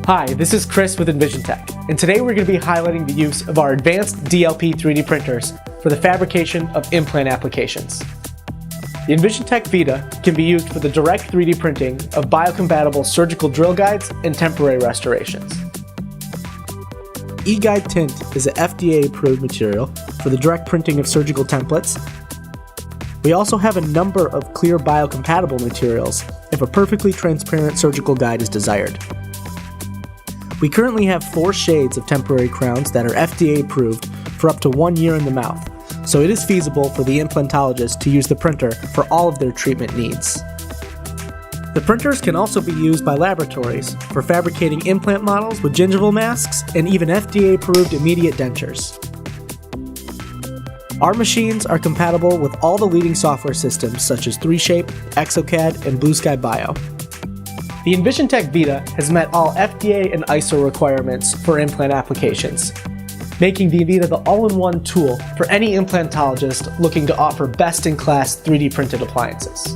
Hi, this is Chris with EnvisionTEC, and today we're going to be highlighting the use of our advanced DLP 3D printers for the fabrication of implant applications. The EnvisionTEC Vida can be used for the direct 3D printing of biocompatible surgical drill guides and temporary restorations. E-Guide Tint is an FDA-approved material for the direct printing of surgical templates. We also have a number of clear biocompatible materials if a perfectly transparent surgical guide is desired. We currently have 4 shades of temporary crowns that are FDA approved for up to 1 year in the mouth, so it is feasible for the implantologist to use the printer for all of their treatment needs. The printers can also be used by laboratories for fabricating implant models with gingival masks and even FDA approved immediate dentures. Our machines are compatible with all the leading software systems such as 3Shape, exocad, and Blue Sky Bio. The EnvisionTEC Vida has met all FDA and ISO requirements for implant applications, making the Vida the all-in-one tool for any implantologist looking to offer best-in-class 3D printed appliances.